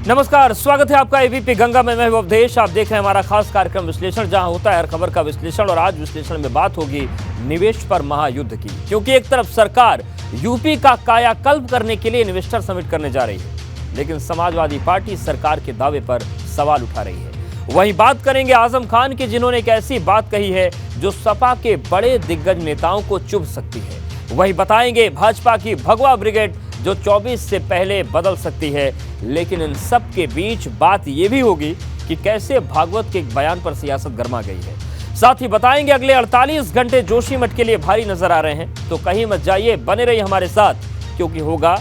नमस्कार, स्वागत है आपका एबीपी गंगा में। मैं अवधेश। आप देख रहे हैं हमारा खास कार्यक्रम विश्लेषण, जहां होता है हर खबर का विश्लेषण। और आज विश्लेषण में बात होगी निवेश पर महायुद्ध की, क्योंकि एक तरफ सरकार यूपी का कायाकल्प करने के लिए इन्वेस्टर समिट करने जा रही है, लेकिन समाजवादी पार्टी सरकार के दावे पर सवाल उठा रही है। वहीं बात करेंगे आजम खान की, जिन्होंने एक ऐसी बात कही है जो सपा के बड़े दिग्गज नेताओं को चुभ सकती है। वहीं बताएंगे भाजपा की भगवा ब्रिगेड जो 24 से पहले बदल सकती है। लेकिन इन सब के बीच बात यह भी होगी कि कैसे भागवत के एक बयान पर सियासत गर्मा गई है। साथ ही बताएंगे अगले 48 घंटे जोशीमठ के लिए भारी नजर आ रहे हैं। तो कहीं मत जाइए, बने रहिए हमारे साथ, क्योंकि होगा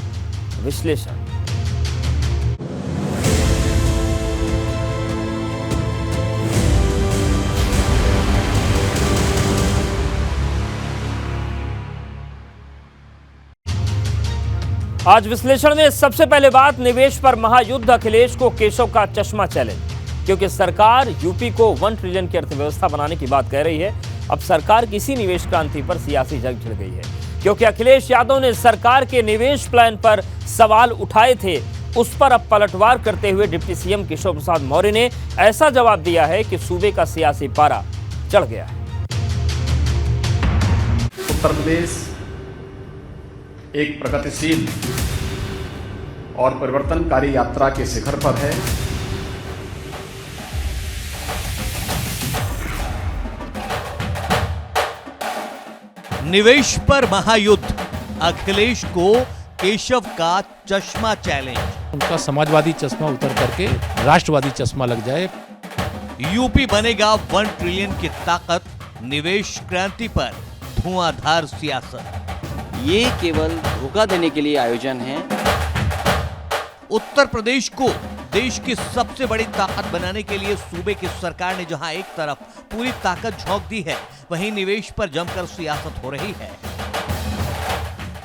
विश्लेषण। आज विश्लेषण में सबसे पहले बात निवेश पर महायुद्ध, अखिलेश को केशव का चश्मा चैलेंज, क्योंकि सरकार यूपी को 1 ट्रिलियन की अर्थव्यवस्था बनाने की बात कह रही है। अब सरकार की इसी निवेश क्रांति पर सियासी जंग छिड़ गई है, क्योंकि अखिलेश यादव ने सरकार के निवेश प्लान पर सवाल उठाए थे। उस पर अब पलटवार करते हुए डिप्टी सीएम केशव प्रसाद मौर्य ने ऐसा जवाब दिया है कि सूबे का सियासी पारा चढ़ गया है। उत्तर प्रदेश एक प्रगतिशील और परिवर्तनकारी यात्रा के शिखर पर है। निवेश पर महायुद्ध, अखिलेश को केशव का चश्मा चैलेंज। उनका समाजवादी चश्मा उतर करके राष्ट्रवादी चश्मा लग जाए। यूपी बनेगा 1 ट्रिलियन की ताकत, निवेश क्रांति पर धुआंधार सियासत। ये केवल धोखा देने के लिए आयोजन है। उत्तर प्रदेश को देश की सबसे बड़ी ताकत बनाने के लिए सूबे की सरकार ने जहां एक तरफ पूरी ताकत झोंक दी है, वहीं निवेश पर जमकर सियासत हो रही है।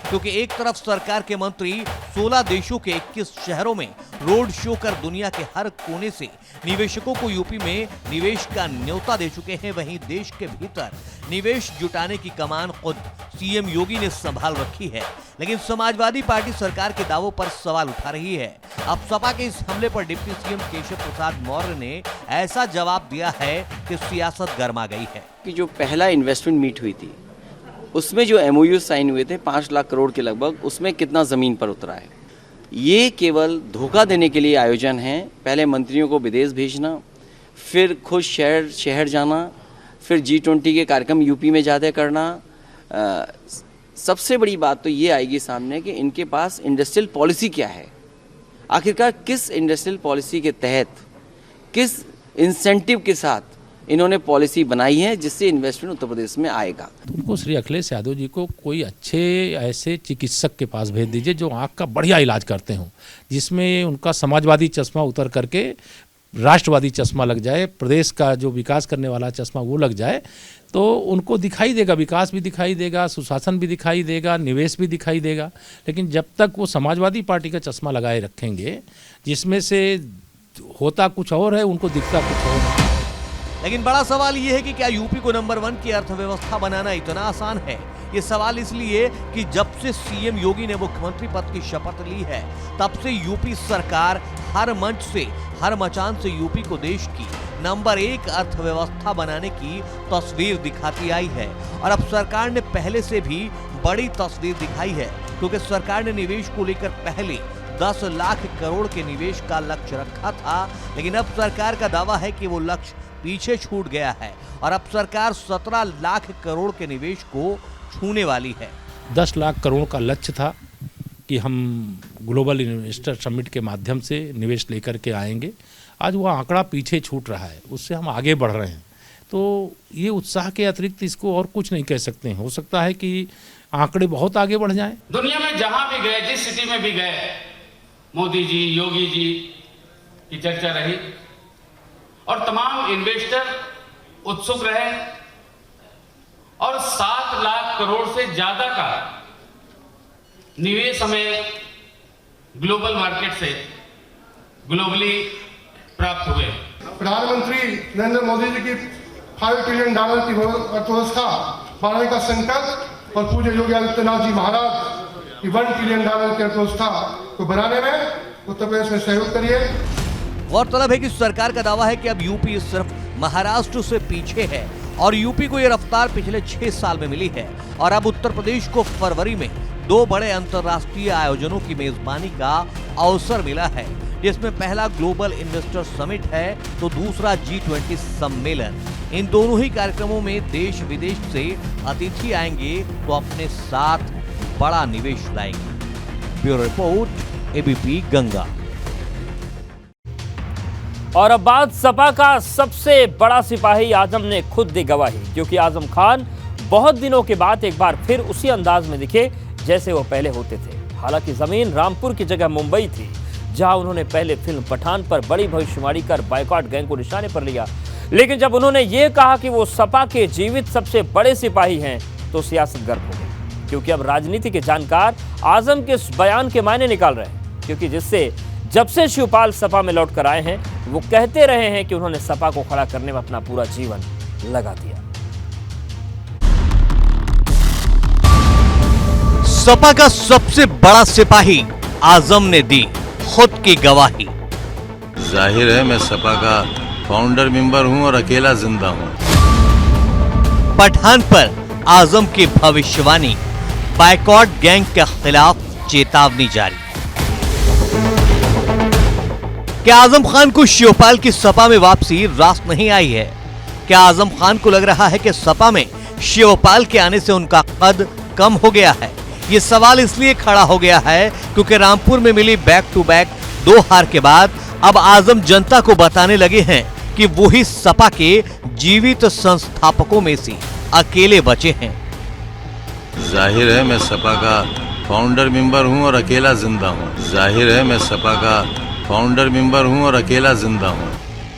क्योंकि एक तरफ सरकार के मंत्री 16 देशों के 21 शहरों में रोड शो कर दुनिया के हर कोने से निवेशकों को यूपी में निवेश का न्योता दे चुके हैं, वहीं देश के भीतर निवेश जुटाने की कमान खुद सीएम योगी ने संभाल रखी है। लेकिन समाजवादी पार्टी सरकार के दावों पर सवाल उठा रही है। अब सपा के इस हमले पर डिप्टी सीएम केशव प्रसाद मौर्य ने ऐसा जवाब दिया है कि सियासत गर्मा गई है। कि जो पहला इन्वेस्टमेंट मीट हुई थी, उसमें जो एमओयू साइन हुए थे 5 लाख करोड़ के लगभग, उसमें कितना जमीन पर उतरा है। ये केवल धोखा देने के लिए आयोजन है। पहले मंत्रियों को विदेश भेजना, फिर खुद शहर जाना, फिर G20 के कार्यक्रम यूपी में ज़्यादा करना। सबसे बड़ी बात तो ये आएगी सामने कि इनके पास इंडस्ट्रियल पॉलिसी क्या है। आखिरकार किस इंडस्ट्रियल पॉलिसी के तहत, किस इंसेंटिव के साथ इन्होंने पॉलिसी बनाई है जिससे इन्वेस्टमेंट उत्तर प्रदेश में आएगा। उनको श्री अखिलेश यादव जी को कोई अच्छे ऐसे चिकित्सक के पास भेज दीजिए जो आँख का बढ़िया इलाज करते हों, जिसमें उनका समाजवादी चश्मा उतर करके राष्ट्रवादी चश्मा लग जाए, प्रदेश का जो विकास करने वाला चश्मा वो लग जाए, तो उनको दिखाई देगा, विकास भी दिखाई देगा, सुशासन भी दिखाई देगा, निवेश भी दिखाई देगा। लेकिन जब तक वो समाजवादी पार्टी का चश्मा लगाए रखेंगे, जिसमें से होता कुछ और है, उनको दिखता कुछ और है। लेकिन बड़ा सवाल यह है कि क्या यूपी को नंबर 1 की अर्थव्यवस्था बनाना इतना आसान है? ये सवाल इसलिए कि जब से सीएम योगी ने मुख्यमंत्री पद की शपथ ली है, तब से यूपी सरकार हर मंच से, हर मचान से यूपी को देश की नंबर 1 अर्थव्यवस्था बनाने की तस्वीर दिखाती आई है। और अब सरकार ने पहले से भी बड़ी तस्वीर दिखाई है, क्योंकि सरकार ने निवेश को लेकर पहले 10 लाख करोड़ के निवेश का लक्ष्य रखा था। लेकिन अब सरकार का दावा है कि वो लक्ष्य पीछे छूट गया है और अब सरकार 17 लाख करोड़ के निवेश को छूने वाली है। 10 लाख करोड़ का लक्ष्य था कि हम ग्लोबल इन्वेस्टर समिट के माध्यम से निवेश लेकर के आएंगे। आज वो आंकड़ा पीछे छूट रहा है, उससे हम आगे बढ़ रहे हैं। तो ये उत्साह के अतिरिक्त इसको और कुछ नहीं कह सकते हैं। हो सकता है कि आंकड़े बहुत आगे बढ़ जाएं। दुनिया में जहां भी गए, जिस सिटी में भी गए, मोदी जी, योगी जी की चर्चा रही और तमाम इन्वेस्टर उत्सुक रहे और 7 लाख करोड़ से ज्यादा का निवेश हमें ग्लोबल मार्केट से ग्लोबली प्राप्त हुए। प्रधानमंत्री नरेंद्र मोदी जी की $5 ट्रिलियन की अर्थव्यवस्था बनाने का संकल्प और पूज्य योगी आदित्यनाथ जी महाराज की $1 ट्रिलियन की अर्थव्यवस्था को बनाने में उत्तर प्रदेश में सहयोग करिए। गौरतलब है कि सरकार का दावा है कि अब यूपी सिर्फ महाराष्ट्र से पीछे है और यूपी को ये रफ्तार पिछले 6 साल में मिली है और अब उत्तर प्रदेश को फरवरी में 2 बड़े अंतर्राष्ट्रीय आयोजनों की मेजबानी का अवसर मिला है, जिसमें पहला ग्लोबल इन्वेस्टर समिट है तो दूसरा G20 सम्मेलन। इन दोनों ही कार्यक्रमों में देश विदेश से अतिथि आएंगे तो अपने साथ बड़ा निवेश लाएंगे। Bureau report, ABP Ganga. और अब बात सपा का सबसे बड़ा सिपाही आजम ने खुद दी गवाही, क्योंकि आजम खान बहुत दिनों के बाद एक बार फिर उसी अंदाज में दिखे जैसे वो पहले होते थे। हालांकि जमीन रामपुर की जगह मुंबई थी, जहां उन्होंने पहले फिल्म पठान पर बड़ी भविष्यवाणी कर बायकॉट गैंग को निशाने पर लिया, लेकिन जब उन्होंने ये कहा कि वो सपा के जीवित सबसे बड़े सिपाही हैं तो सियासत गर्म हो गई, क्योंकि अब राजनीति के जानकार आजम के इस बयान के मायने निकाल रहे हैं, क्योंकि जिससे जब से शिवपाल सपा में लौट कर आए हैं वो कहते रहे हैं कि उन्होंने सपा को खड़ा करने में अपना पूरा जीवन लगा दिया। सपा का सबसे बड़ा सिपाही आजम ने दी खुद की गवाही। जाहिर है मैं सपा का फाउंडर मेंबर हूं और अकेला जिंदा हूं। पठान पर आजम की भविष्यवाणी, बायकॉट गैंग के खिलाफ चेतावनी जारी। क्या आजम खान को शिवपाल की सपा में वापसी रास नहीं आई है? क्या आजम खान को लग रहा है कि सपा में शिवपाल के आने से उनका कद कम हो गया है? ये सवाल इसलिए खड़ा हो गया है क्योंकि रामपुर में मिली बैक टू बैक 2 हार के बाद अब आजम जनता को बताने लगे हैं कि वो ही सपा के जीवित संस्थापकों में से अकेले बचे हैं। जाहिर है मैं सपा का फाउंडर मेंबर हूं और अकेला जिंदा हूं। जाहिर है मैं सपा का फाउंडर मेंबर हूं और अकेला जिंदा हूं।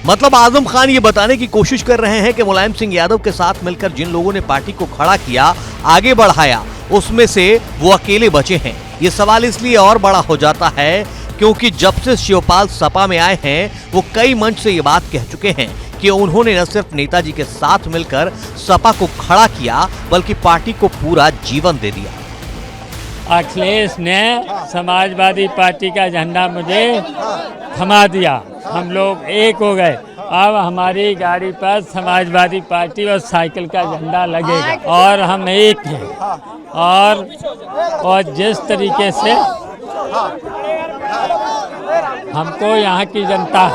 मतलब आजम खान ये बताने की कोशिश कर रहे हैं कि मुलायम सिंह यादव के साथ मिलकर जिन लोगों ने पार्टी को खड़ा किया, आगे बढ़ाया, उसमें से वो अकेले बचे हैं। ये सवाल इसलिए और बड़ा हो जाता है क्योंकि जब से शिवपाल सपा में आए हैं वो कई मंच से ये बात कह चुके हैं कि उन्होंने न सिर्फ नेताजी के साथ मिलकर सपा को खड़ा किया बल्कि पार्टी को पूरा जीवन दे दिया। अखिलेश ने समाजवादी पार्टी का झंडा मुझे थमा दिया, हम लोग एक हो गए। अब हमारी गाड़ी पर समाजवादी पार्टी और साइकिल का झंडा लगेगा और हम एक हैं। और जिस तरीके से हमको यहाँ की जनता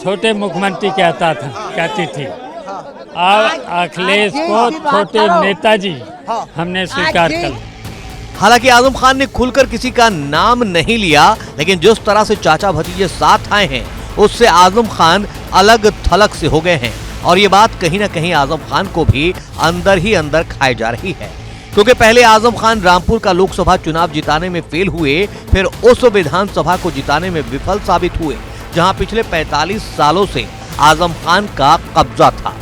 छोटे मुख्यमंत्री कहती थी, अब अखिलेश को छोटे नेताजी हमने स्वीकार कर लिया। हालांकि आजम खान ने खुलकर किसी का नाम नहीं लिया, लेकिन जिस तरह से चाचा भतीजे साथ आए हैं उससे आजम खान अलग थलग से हो गए हैं और ये बात कहीं ना कहीं आजम खान को भी अंदर ही अंदर खाई जा रही है। क्योंकि पहले आजम खान रामपुर का लोकसभा चुनाव जिताने में फेल हुए, फिर उस विधानसभा को जिताने में विफल साबित हुए जहां पिछले 45 सालों से आजम खान का कब्जा था।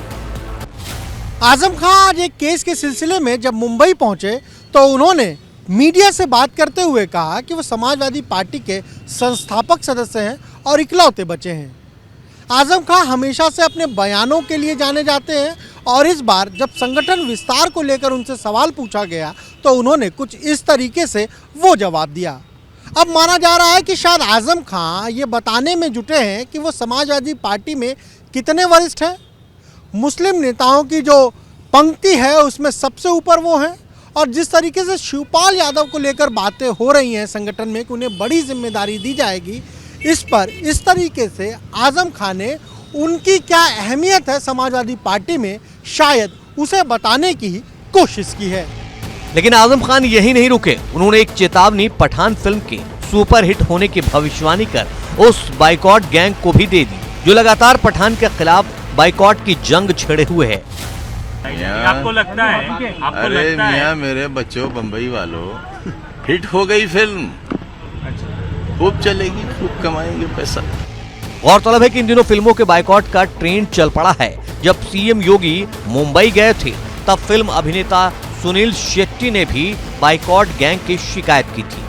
आजम खान आज एक केस के सिलसिले में जब मुंबई पहुंचे तो उन्होंने मीडिया से बात करते हुए कहा कि वो समाजवादी पार्टी के संस्थापक सदस्य हैं और इकलौते बचे हैं। आजम खान हमेशा से अपने बयानों के लिए जाने जाते हैं और इस बार जब संगठन विस्तार को लेकर उनसे सवाल पूछा गया तो उन्होंने कुछ इस तरीके से वो जवाब दिया। अब माना जा रहा है कि शायद आजम खान ये बताने में जुटे हैं कि वो समाजवादी पार्टी में कितने वरिष्ठ हैं। मुस्लिम नेताओं की जो पंक्ति है उसमें सबसे ऊपर वो हैं और जिस तरीके से शिवपाल यादव को लेकर बातें हो रही हैं संगठन में कि उन्हें बड़ी जिम्मेदारी दी जाएगी, इस पर इस तरीके से आजम खान ने उनकी क्या अहमियत है समाजवादी पार्टी में, शायद उसे बताने की ही कोशिश की है। लेकिन आजम खान यही नहीं रुके, उन्होंने एक चेतावनी पठान फिल्म के सुपरहिट होने की भविष्यवाणी कर उस बाइकॉट गैंग को भी दे दी जो लगातार पठान के खिलाफ बाइकॉट की जंग छेड़े हुए है। आपको लगता है? अरे मियां मेरे बच्चों, बंबई वालों, हिट हो गई फिल्म, खूब चलेगी, खूब कमाएंगे पैसा। गौरतलब है कि इन दिनों फिल्मों के बाइकॉट का ट्रेंड चल पड़ा है। जब सीएम योगी मुंबई गए थे तब फिल्म अभिनेता सुनील शेट्टी ने भी बाइकॉट गैंग की शिकायत की थी।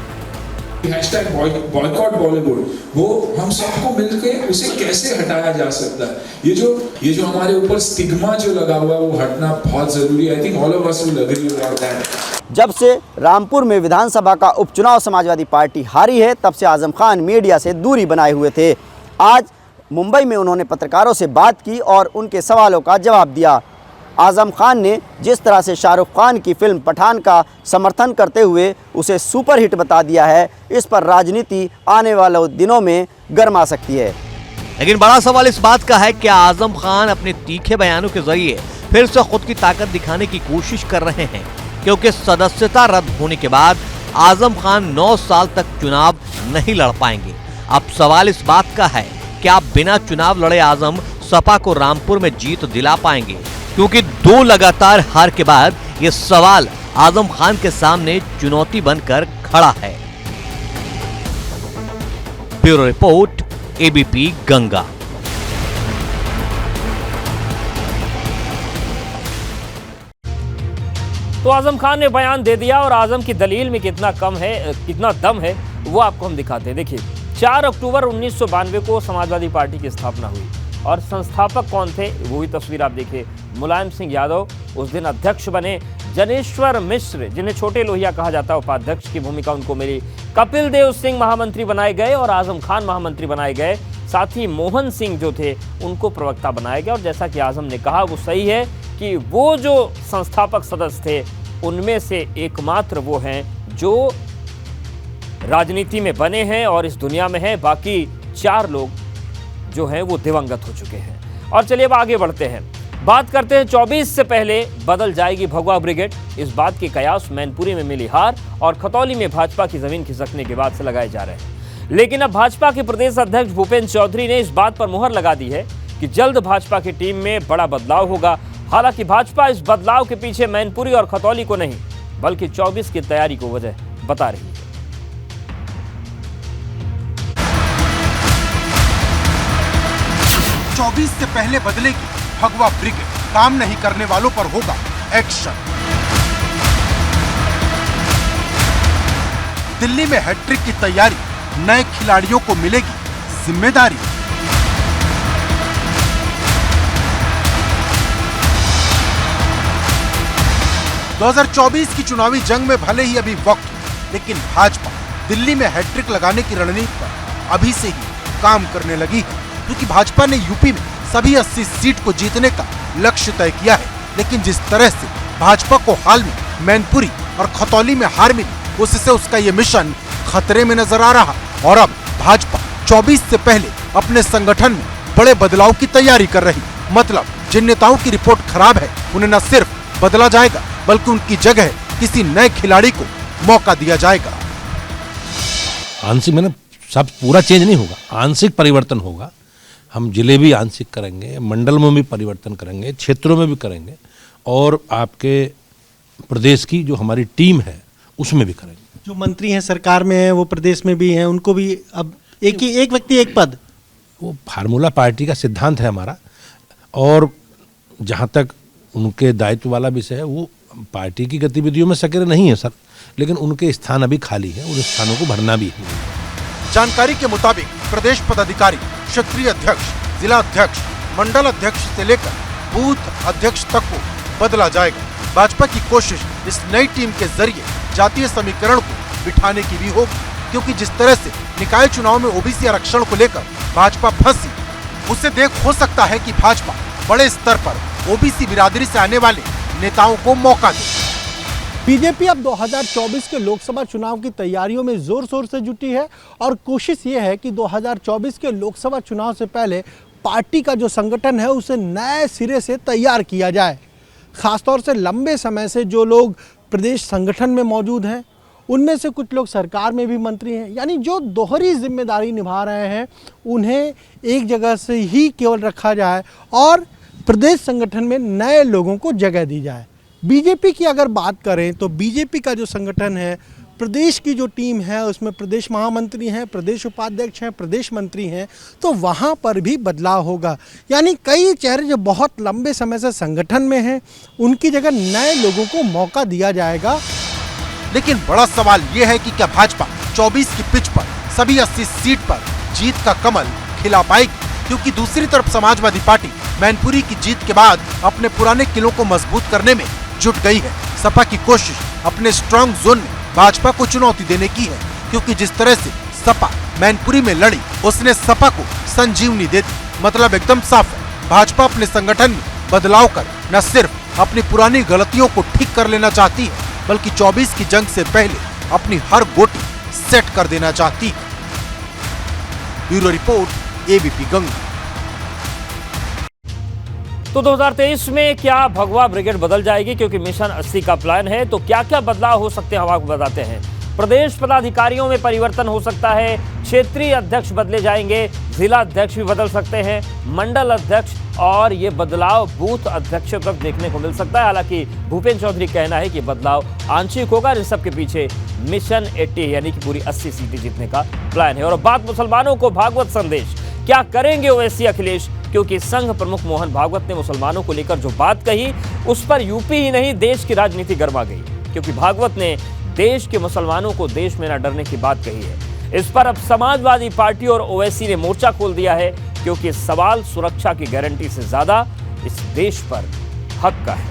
हैशटैग बॉयकॉट बॉलीवुड, वो हम सबको मिलकर उसे कैसे हटाया जा सकता है। ये जो हमारे ऊपर स्टिग्मा जो लगा हुआ है वो हटना बहुत जरूरी है। I think all of us will agree about that. जब से रामपुर में विधानसभा का उपचुनाव समाजवादी पार्टी हारी है, तब से आजम खान मीडिया से दूरी बनाए हुए थे। आज मुंबई में उन्होंने पत्रकारों से बात की और उनके सवालों का जवाब दिया। आजम खान ने जिस तरह से शाहरुख खान की फिल्म पठान का समर्थन करते हुए उसे सुपरहिट बता दिया है, इस पर राजनीति आने वाले दिनों में गर्मा सकती है। लेकिन बड़ा सवाल इस बात का है कि आजम खान अपने तीखे बयानों के जरिए फिर से खुद की ताकत दिखाने की कोशिश कर रहे हैं, क्योंकि सदस्यता रद्द होने के बाद आजम खान 9 साल तक चुनाव नहीं लड़ पाएंगे। अब सवाल इस बात का है कि आप बिना चुनाव लड़े आजम सपा को रामपुर में जीत दिला पाएंगे, क्योंकि 2 लगातार हार के बाद ये सवाल आजम खान के सामने चुनौती बनकर खड़ा है। Bureau report, ABP Ganga. तो आजम खान ने बयान दे दिया और आजम की दलील में कितना दम है वो आपको हम दिखाते हैं। देखिए, 4 अक्टूबर 1992 को समाजवादी पार्टी की स्थापना हुई और संस्थापक कौन थे वो भी तस्वीर आप देखिए। मुलायम सिंह यादव उस दिन अध्यक्ष बने। जनेश्वर मिश्र, जिन्हें छोटे लोहिया कहा जाता है, उपाध्यक्ष की भूमिका उनको मिली। कपिल देव सिंह महामंत्री बनाए गए और आजम खान महामंत्री बनाए गए। साथ ही मोहन सिंह जो थे उनको प्रवक्ता बनाया गया। और जैसा कि आजम ने कहा वो सही है कि वो जो संस्थापक सदस्य थे उनमें से एकमात्र वो हैं जो राजनीति में बने हैं और इस दुनिया में हैं। बाकी 4 लोग जो हैं वो दिवंगत हो चुके हैं। और चलिए अब आगे बढ़ते हैं, बात करते हैं 24 से पहले बदल जाएगी भगवा ब्रिगेड। इस बात के कयास मैनपुरी में मिली हार और खतौली में भाजपा की जमीन खिसकने के बाद से लगाए जा रहे हैं। लेकिन अब भाजपा के प्रदेश अध्यक्ष भूपेंद्र चौधरी ने इस बात पर मुहर लगा दी है कि जल्द भाजपा की टीम में बड़ा बदलाव होगा। हालांकि भाजपा इस बदलाव के पीछे मैनपुरी और खतौली को नहीं बल्कि 24 की तैयारी को वजह बता रही है। 24 से पहले बदलेगी भगवा ब्रिगेड, काम नहीं करने वालों पर होगा एक्शन। दिल्ली में हैट्रिक की तैयारी, नए खिलाड़ियों को मिलेगी जिम्मेदारी। दो 2024 की चुनावी जंग में भले ही अभी वक्त, लेकिन भाजपा दिल्ली में हैट्रिक लगाने की रणनीति पर अभी से ही काम करने लगी है, क्योंकि भाजपा ने यूपी में सभी 80 सीट को जीतने का लक्ष्य तय किया है। लेकिन जिस तरह से भाजपा को हाल में मैनपुरी और खतौली में हार मिली, उससे उसका ये मिशन खतरे में नजर आ रहा। और अब भाजपा 24 से पहले अपने संगठन में बड़े बदलाव की तैयारी कर रही। मतलब जिन नेताओं की रिपोर्ट खराब है उन्हें न सिर्फ बदला जाएगा बल्कि उनकी जगह किसी नए खिलाड़ी को मौका दिया जाएगा। आंशिक मैंने सब पूरा चेंज नहीं होगा, आंशिक परिवर्तन होगा। हम जिले भी आंशिक करेंगे, मंडल में भी परिवर्तन करेंगे, क्षेत्रों में भी करेंगे और आपके प्रदेश की जो हमारी टीम है उसमें भी करेंगे। जो मंत्री हैं सरकार में हैं वो प्रदेश में भी हैं, उनको भी अब एक व्यक्ति एक पद, वो फार्मूला पार्टी का सिद्धांत है हमारा। और जहाँ तक उनके दायित्व वाला विषय है, वो पार्टी की गतिविधियों में सक्रिय नहीं है सर, लेकिन उनके स्थान अभी खाली है, उन स्थानों को भरना भी है। जानकारी के मुताबिक प्रदेश पदाधिकारी, क्षेत्रीय अध्यक्ष, जिला अध्यक्ष, मंडल अध्यक्ष से लेकर बूथ अध्यक्ष तक को बदला जाएगा। भाजपा की कोशिश इस नई टीम के जरिए जातीय समीकरण को बिठाने की भी होगी, क्योंकि जिस तरह से निकाय चुनाव में ओबीसी आरक्षण को लेकर भाजपा फंसी, उससे देख हो सकता है कि भाजपा बड़े स्तर पर ओबीसी बिरादरी से आने वाले नेताओं को मौका दे। बीजेपी अब 2024 के लोकसभा चुनाव की तैयारियों में जोर शोर से जुटी है और कोशिश ये है कि 2024 के लोकसभा चुनाव से पहले पार्टी का जो संगठन है उसे नए सिरे से तैयार किया जाए। खासतौर से लंबे समय से जो लोग प्रदेश संगठन में मौजूद हैं उनमें से कुछ लोग सरकार में भी मंत्री हैं, यानी जो दोहरी जिम्मेदारी निभा रहे हैं उन्हें एक जगह से ही केवल रखा जाए और प्रदेश संगठन में नए लोगों को जगह दी जाए। बीजेपी की अगर बात करें तो बीजेपी का जो संगठन है, प्रदेश की जो टीम है उसमें प्रदेश महामंत्री हैं, प्रदेश उपाध्यक्ष हैं, प्रदेश मंत्री हैं, तो वहाँ पर भी बदलाव होगा। यानी कई चेहरे जो बहुत लंबे समय से संगठन में हैं उनकी जगह नए लोगों को मौका दिया जाएगा। लेकिन बड़ा सवाल यह है कि क्या भाजपा 2024 की पिच पर सभी 80 सीट पर जीत का कमल खिला पाएगी, क्योंकि दूसरी तरफ समाजवादी पार्टी मैनपुरी की जीत के बाद अपने पुराने किलों को मजबूत करने में जुट गई है। सपा की कोशिश अपने स्ट्रॉन्ग जोन में भाजपा को चुनौती देने की है, क्योंकि जिस तरह से सपा मैनपुरी में लड़ी उसने सपा को संजीवनी दे दी। मतलब एकदम साफ है, भाजपा अपने संगठन में बदलाव कर न सिर्फ अपनी पुरानी गलतियों को ठीक कर लेना चाहती है, बल्कि 24 की जंग से पहले अपनी हर गोटी सेट कर देना चाहती है। Bureau report, ABP Ganga. तो 2023 में क्या भगवा ब्रिगेड बदल जाएगी? क्योंकि मिशन 80 का प्लान है, तो क्या क्या बदलाव हो सकते हैं हम आपको बताते हैं। प्रदेश पदाधिकारियों में परिवर्तन हो सकता है, क्षेत्रीय अध्यक्ष बदले जाएंगे, जिला अध्यक्ष भी बदल सकते हैं, मंडल अध्यक्ष, और ये बदलाव बूथ अध्यक्षों तक देखने को मिल सकता है। हालांकि भूपेंद्र चौधरी का कहना है कि बदलाव आंशिक होगा। इन सब के पीछे मिशन 80 यानी कि पूरी 80 सीटें जीतने का प्लान है। और बात मुसलमानों को भागवत संदेश, क्या करेंगे ओवैसी अखिलेश? क्योंकि संघ प्रमुख मोहन भागवत ने मुसलमानों को लेकर जो बात कही, उस पर यूपी ही नहीं देश की राजनीति गर्मा गई, क्योंकि भागवत ने देश के मुसलमानों को देश में न डरने की बात कही है। इस पर अब समाजवादी पार्टी और ओवैसी ने मोर्चा खोल दिया है, क्योंकि सवाल सुरक्षा की गारंटी से ज्यादा इस देश पर हक का है।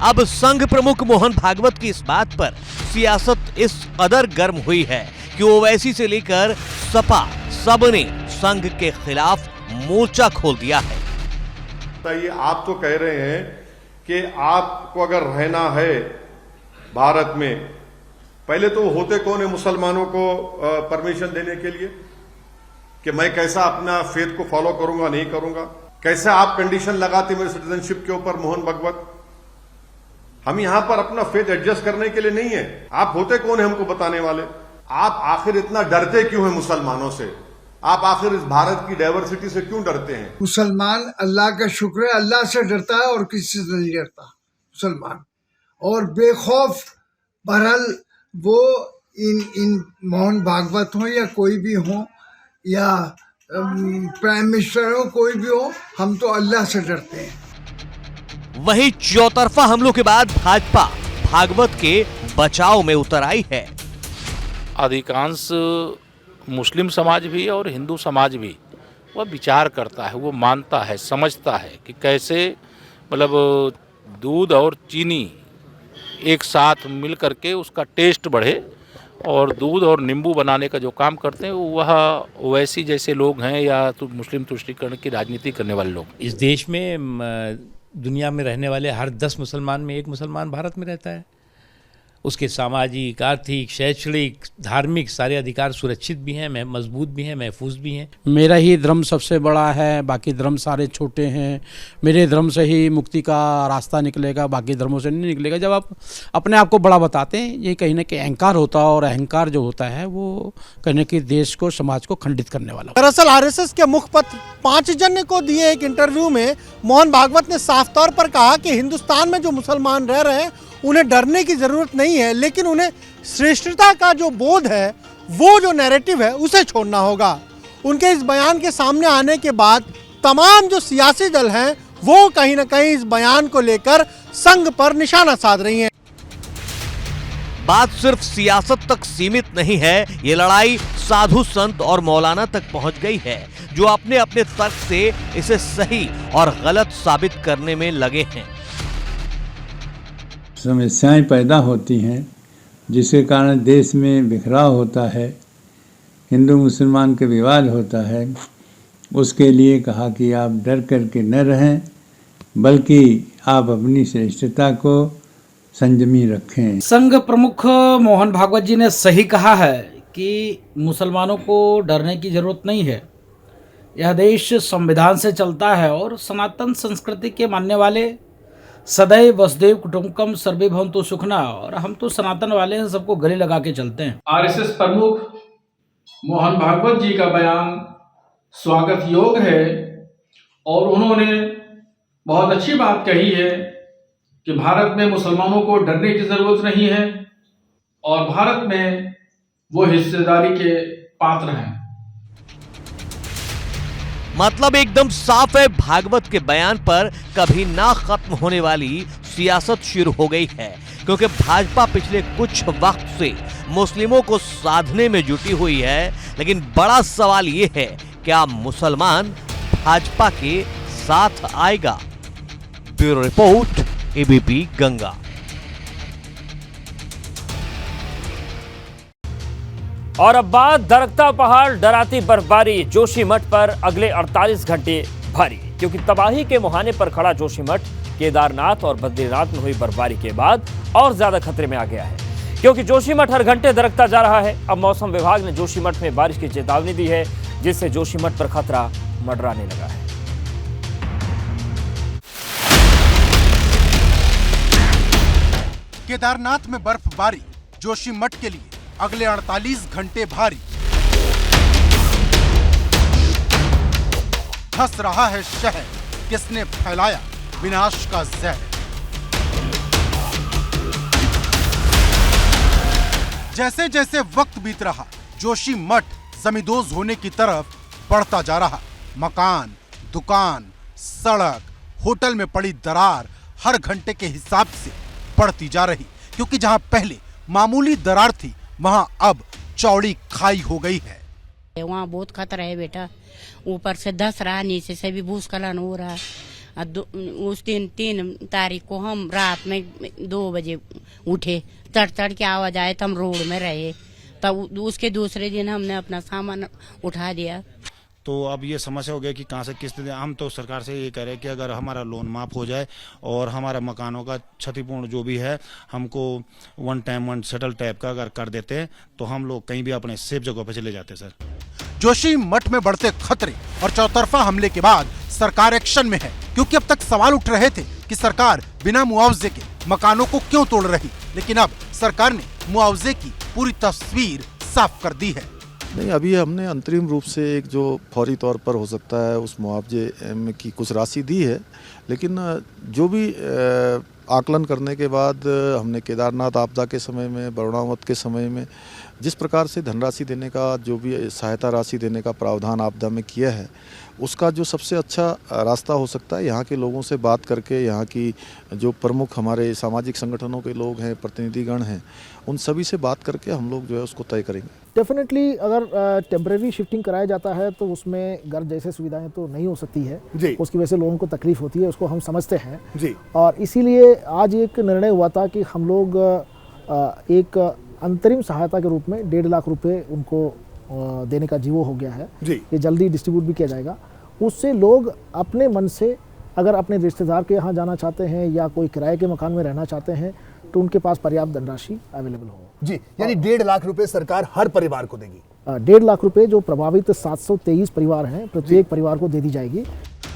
अब संघ प्रमुख मोहन भागवत की इस बात पर सियासत इस कदर गर्म हुई है कि ओवैसी से लेकर सपा सबने संघ के खिलाफ मोर्चा खोल दिया है। ये आप तो कह रहे हैं कि आपको अगर रहना है भारत में, पहले तो होते कौन है मुसलमानों को परमिशन देने के लिए कि मैं कैसा अपना फेथ को फॉलो करूंगा नहीं करूंगा? कैसे आप कंडीशन लगाते मेरे सिटीजनशिप के ऊपर मोहन भागवत? हम यहां पर अपना फेथ एडजस्ट करने के लिए नहीं है। आप होते कौन है हमको बताने वाले? आप आखिर इतना डरते क्यों हैं मुसलमानों से? आप आखिर इस भारत की डाइवर्सिटी से क्यों डरते हैं? मुसलमान अल्लाह का शुक्र है, अल्लाह से डरता है और किसी से नहीं डरता मुसलमान, और बेखौफ। बहरहाल वो इन मोहन भागवत हो या कोई भी हो या प्राइम मिनिस्टर हो, कोई भी हो, हम तो अल्लाह से डरते हैं। वहीं चौतरफा हमलों के बाद भाजपा भागवत के बचाव में उतर आई है। अधिकांश मुस्लिम समाज भी और हिंदू समाज भी वह विचार करता है, वो मानता है, समझता है कि कैसे मतलब दूध और चीनी एक साथ मिल करके उसका टेस्ट बढ़े, और दूध और नींबू बनाने का जो काम करते हैं वह ओवैसी जैसे लोग हैं या तो मुस्लिम तुष्टीकरण की राजनीति करने वाले लोग। इस देश में दुनिया में रहने वाले हर 10 मुसलमान में एक मुसलमान भारत में रहता है। उसके सामाजिक, आर्थिक, शैक्षणिक, धार्मिक सारे अधिकार सुरक्षित भी हैं, मजबूत भी हैं, महफूज भी हैं। मेरा ही धर्म सबसे बड़ा है, बाकी धर्म सारे छोटे हैं। मेरे धर्म से ही मुक्ति का रास्ता निकलेगा, बाकी धर्मों से नहीं निकलेगा। जब आप अपने आप को बड़ा बताते हैं, ये कहीं ना कहीं अहंकार होता है, और अहंकार जो होता है वो कहीं ना कहीं देश को, समाज को खंडित करने वाला। दरअसल आरएसएस के मुखपत्र 5 जन को दिए एक इंटरव्यू में मोहन भागवत ने साफ तौर पर कहा कि हिंदुस्तान में जो मुसलमान रह रहे हैं उन्हें डरने की जरूरत नहीं है, लेकिन उन्हें श्रेष्ठता का जो बोध है, वो जो नैरेटिव है, उसे छोड़ना होगा। उनके इस बयान के सामने आने के बाद तमाम जो सियासी दल हैं वो कहीं ना कहीं इस बयान को लेकर संघ पर निशाना साध रही हैं। बात सिर्फ सियासत तक सीमित नहीं है, ये लड़ाई साधु संत और मौलाना तक पहुंच गई है, जो अपने अपने तर्क से इसे सही और गलत साबित करने में लगे हैं। समस्याएं पैदा होती हैं, जिसके कारण देश में बिखराव होता है, हिंदू मुसलमान के विवाद होता है, उसके लिए कहा कि आप डर करके न रहें, बल्कि आप अपनी श्रेष्ठता को संयमी रखें। संघ प्रमुख मोहन भागवत जी ने सही कहा है कि मुसलमानों को डरने की जरूरत नहीं है। यह देश संविधान से चलता है और सनातन संस्कृति के मानने वाले सदैव वसुदेव कुटुंबकम सर्वे भवन्तु सुखिनः, और हम तो सनातन वाले हैं, सबको गले लगा के चलते हैं। आरएसएस प्रमुख मोहन भागवत जी का बयान स्वागत योग्य है और उन्होंने बहुत अच्छी बात कही है कि भारत में मुसलमानों को डरने की जरूरत नहीं है और भारत में वो हिस्सेदारी के पात्र हैं। मतलब एकदम साफ है, भागवत के बयान पर कभी ना खत्म होने वाली सियासत शुरू हो गई है, क्योंकि भाजपा पिछले कुछ वक्त से मुस्लिमों को साधने में जुटी हुई है। लेकिन बड़ा सवाल यह है, क्या मुसलमान भाजपा के साथ आएगा? Bureau report, ABP Ganga. और अब बात दरकता पहाड़, डराती बर्फबारी, जोशीमठ पर अगले 48 घंटे भारी, क्योंकि तबाही के मुहाने पर खड़ा जोशीमठ केदारनाथ और बद्रीनाथ में हुई बर्फबारी के बाद और ज्यादा खतरे में आ गया है, क्योंकि जोशीमठ हर घंटे दरकता जा रहा है। अब मौसम विभाग ने जोशीमठ में बारिश की चेतावनी दी है, जिससे जोशीमठ पर खतरा मंडराने लगा है। केदारनाथ में बर्फबारी, जोशीमठ के लिए अगले 48 घंटे भारी। धंस रहा है शहर, किसने फैलाया विनाश का जहर। जैसे जैसे वक्त बीत रहा, जोशीमठ जमींदोज होने की तरफ बढ़ता जा रहा। मकान, दुकान, सड़क, होटल में पड़ी दरार हर घंटे के हिसाब से बढ़ती जा रही, क्योंकि जहां पहले मामूली दरार थी, वहां अब चौड़ी खाई हो गई है। वहाँ बहुत खतरा है बेटा, ऊपर से धस रहा, नीचे से भी भूस्खलन हो रहा। उस दिन 3 तारीख को हम रात में 2 बजे उठे, तड़ के आवाज आए तो हम रोड में रहे, तब उसके दूसरे दिन हमने अपना सामान उठा दिया। तो अब ये समस्या हो गया कि कहाँ से किस्त दें। हम तो सरकार से ये कह रहे हैं कि अगर हमारा लोन माफ हो जाए और हमारा मकानों का क्षतिपूर्ण जो भी है हमको 1 टाइम 1 सेटल टाइप का अगर कर देते हैं तो हम लोग कहीं भी अपने सेफ जगह पर चले जाते सर। जोशीमठ में बढ़ते खतरे और चौतरफा हमले के बाद सरकार एक्शन में है, क्योंकि अब तक सवाल उठ रहे थे कि सरकार बिना मुआवजे के मकानों को क्यों तोड़ रही, लेकिन अब सरकार ने मुआवजे की पूरी तस्वीर साफ कर दी है। नहीं, अभी हमने अंतरिम रूप से एक जो फौरी तौर पर हो सकता है उस मुआवजे की कुछ राशि दी है, लेकिन जो भी आकलन करने के बाद हमने केदारनाथ आपदा के समय में, वरुणावत के समय में जिस प्रकार से धनराशि देने का, जो भी सहायता राशि देने का प्रावधान आपदा में किया है, उसका जो सबसे अच्छा रास्ता हो सकता है यहाँ के लोगों से बात करके, यहाँ की जो प्रमुख हमारे सामाजिक संगठनों के लोग हैं, प्रतिनिधिगण हैं, उन सभी से बात करके हम लोग जो है उसको तय करेंगे। डेफिनेटली अगर टेम्परेरी शिफ्टिंग कराया जाता है तो उसमें घर जैसे सुविधाएं तो नहीं हो सकती है जी। उसकी वजह से लोगों को तकलीफ होती है, उसको हम समझते हैं जी। और इसीलिए आज एक निर्णय हुआ था कि हम लोग एक अंतरिम सहायता के रूप में 1.5 लाख रुपए उनको देने का जीवो हो गया है जी। ये जल्दी डिस्ट्रीब्यूट भी किया जाएगा। उससे लोग अपने मन से अगर अपने रिश्तेदार के यहाँ जाना चाहते हैं या कोई किराए के मकान में रहना चाहते हैं तो उनके पास पर्याप्त धनराशि अवेलेबल हो जी। यानी 1.5 लाख रुपए सरकार हर परिवार को देगी। 1.5 लाख रुपए जो प्रभावित 723 परिवार हैं, प्रत्येक परिवार को दे दी जाएगी।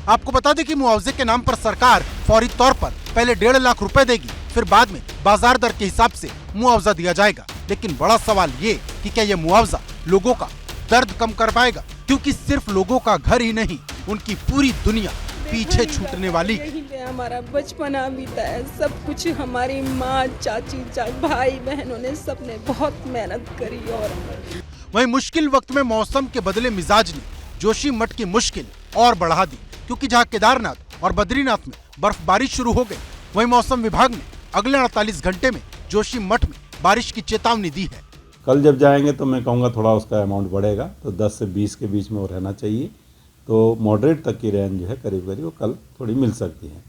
आपको बता दें कि मुआवजे के नाम पर सरकार फौरी तौर पर पहले 1.5 लाख रुपए देगी, फिर बाद में बाजार दर के हिसाब से मुआवजा दिया जाएगा। लेकिन बड़ा सवाल ये कि क्या ये मुआवजा लोगों का दर्द कम कर पाएगा, क्योंकि सिर्फ लोगों का घर ही नहीं, उनकी पूरी दुनिया पीछे छूटने वाली। हमारा बचपना बीता है, सब कुछ हमारी माँ, चाची, भाई बहनों ने सबने बहुत मेहनत करी। और वहीं मुश्किल वक्त में मौसम के बदले मिजाज ने जोशीमठ की मुश्किल और बढ़ा दी, क्योंकि जहां केदारनाथ और बद्रीनाथ में बर्फबारी शुरू हो गई, वहीं मौसम विभाग ने अगले 48 घंटे में जोशीमठ में बारिश की चेतावनी दी है। कल जब जाएंगे तो मैं कहूँगा थोड़ा उसका अमाउंट बढ़ेगा, तो 10 से 20 के बीच में वो रहना चाहिए, तो मॉडरेट तक की रेंज जो है करीब करीब वो कल थोड़ी मिल सकती है।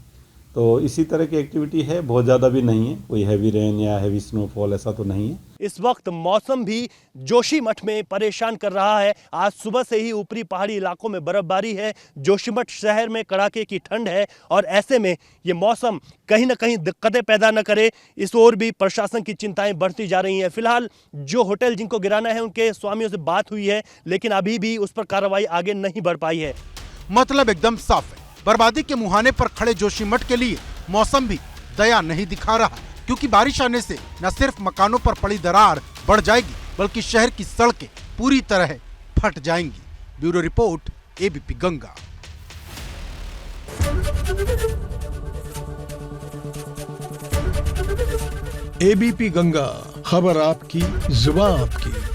तो इसी तरह की एक्टिविटी है, बहुत ज़्यादा भी नहीं है, कोई हैवी रेन या हैवी स्नोफॉल ऐसा तो नहीं है। इस वक्त मौसम भी जोशीमठ में परेशान कर रहा है। आज सुबह से ही ऊपरी पहाड़ी इलाकों में बर्फबारी है, जोशीमठ शहर में कड़ाके की ठंड है और ऐसे में ये मौसम कहीं ना कहीं दिक्कतें पैदा न करे, इस ओर भी प्रशासन की चिंताएं बढ़ती जा रही हैं। फिलहाल जो होटल जिनको गिराना है उनके स्वामियों से बात हुई है, लेकिन अभी भी उस पर कार्रवाई आगे नहीं बढ़ पाई है। मतलब एकदम साफ है, बर्बादी के मुहाने पर खड़े जोशीमठ के लिए मौसम भी दया नहीं दिखा रहा, क्योंकि बारिश आने से न सिर्फ मकानों पर पड़ी दरार बढ़ जाएगी बल्कि शहर की सड़कें पूरी तरह फट जाएंगी। Bureau report, ABP Ganga. ABP Ganga, खबर आपकी, जुबान आपकी।